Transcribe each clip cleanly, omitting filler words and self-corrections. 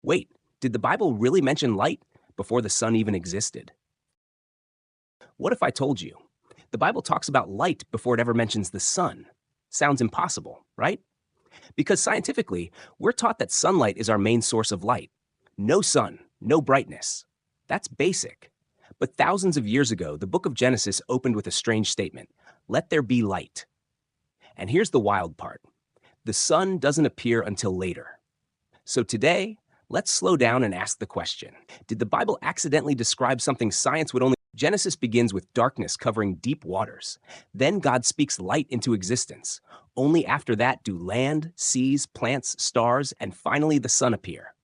Wait, did the Bible really mention light before the sun even existed? What if I told you? The Bible talks about light before it ever mentions the sun. Sounds impossible, right? Because scientifically, we're taught that sunlight is our main source of light. No sun, no brightness. That's basic. But thousands of years ago, the book of Genesis opened with a strange statement: let there be light. And here's the wild part: the sun doesn't appear until later. So today, let's slow down and ask the question: did the Bible accidentally describe something science would only? Genesis begins with darkness covering deep waters. Then God speaks light into existence. Only after that do land, seas, plants, stars, and finally the sun appear.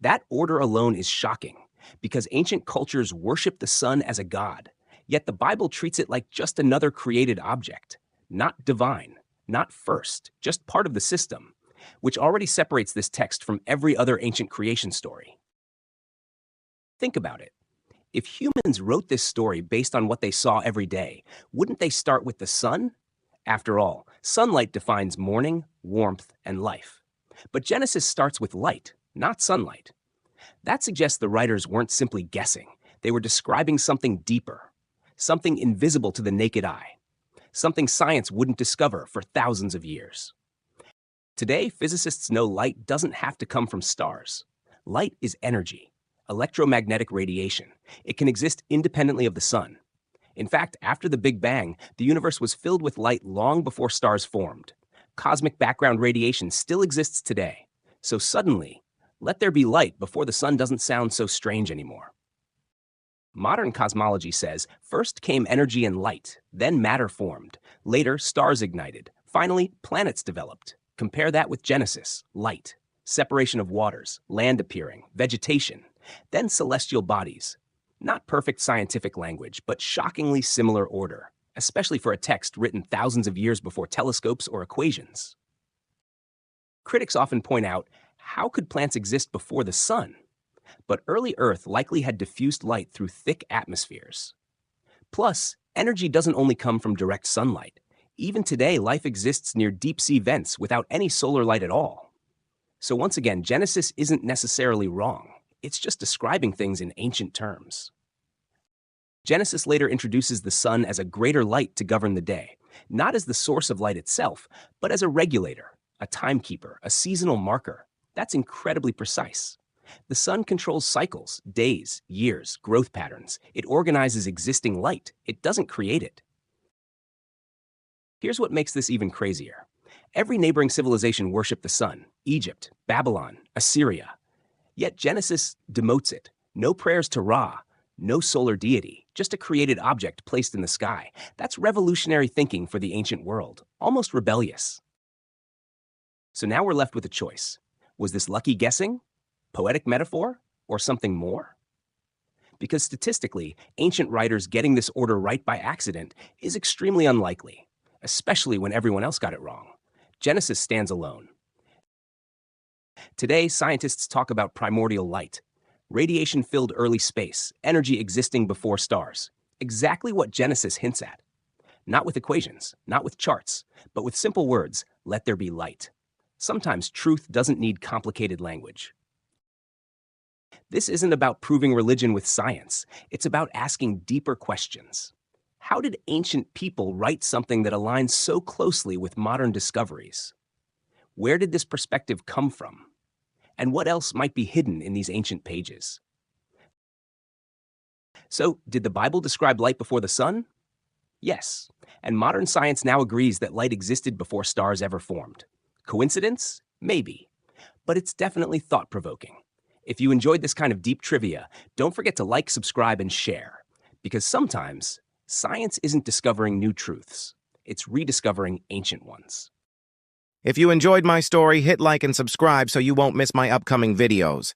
That order alone is shocking, because ancient cultures worship the sun as a god, yet the Bible treats it like just another created object, not divine, not first, just part of the system, which already separates this text from every other ancient creation story. Think about it. If humans wrote this story based on what they saw every day, wouldn't they start with the sun? After all, sunlight defines morning, warmth, and life. But Genesis starts with light, not sunlight. That suggests the writers weren't simply guessing. They were describing something deeper, something invisible to the naked eye, something science wouldn't discover for thousands of years. Today, physicists know light doesn't have to come from stars. Light is energy, electromagnetic radiation. It can exist independently of the sun. In fact, after the Big Bang, the universe was filled with light long before stars formed. Cosmic background radiation still exists today. So suddenly, let there be light before the sun doesn't sound so strange anymore. Modern cosmology says first came energy and light, then matter formed. Later, stars ignited. Finally, planets developed. Compare that with Genesis: light, separation of waters, land appearing, vegetation, then celestial bodies. Not perfect scientific language, but shockingly similar order, especially for a text written thousands of years before telescopes or equations. Critics often point out, how could plants exist before the sun? But early Earth likely had diffused light through thick atmospheres. Plus, energy doesn't only come from direct sunlight. Even today, life exists near deep-sea vents without any solar light at all. So once again, Genesis isn't necessarily wrong. It's just describing things in ancient terms. Genesis later introduces the sun as a greater light to govern the day, not as the source of light itself, but as a regulator, a timekeeper, a seasonal marker. That's incredibly precise. The sun controls cycles, days, years, growth patterns. It organizes existing light. It doesn't create it. Here's what makes this even crazier. Every neighboring civilization worshipped the sun: Egypt, Babylon, Assyria. Yet Genesis demotes it. No prayers to Ra, no solar deity, just a created object placed in the sky. That's revolutionary thinking for the ancient world, almost rebellious. So now we're left with a choice. Was this lucky guessing, poetic metaphor, or something more? Because statistically, ancient writers getting this order right by accident is extremely unlikely, especially when everyone else got it wrong. Genesis stands alone. Today, scientists talk about primordial light, radiation-filled early space, energy existing before stars. Exactly what Genesis hints at. Not with equations, not with charts, but with simple words: let there be light. Sometimes truth doesn't need complicated language. This isn't about proving religion with science. It's about asking deeper questions. How did ancient people write something that aligns so closely with modern discoveries? Where did this perspective come from? And what else might be hidden in these ancient pages? So, did the Bible describe light before the sun? Yes, and modern science now agrees that light existed before stars ever formed. Coincidence? Maybe. But it's definitely thought-provoking. If you enjoyed this kind of deep trivia, don't forget to like, subscribe, and share. Because sometimes, science isn't discovering new truths. It's rediscovering ancient ones. If you enjoyed my story, hit like and subscribe so you won't miss my upcoming videos.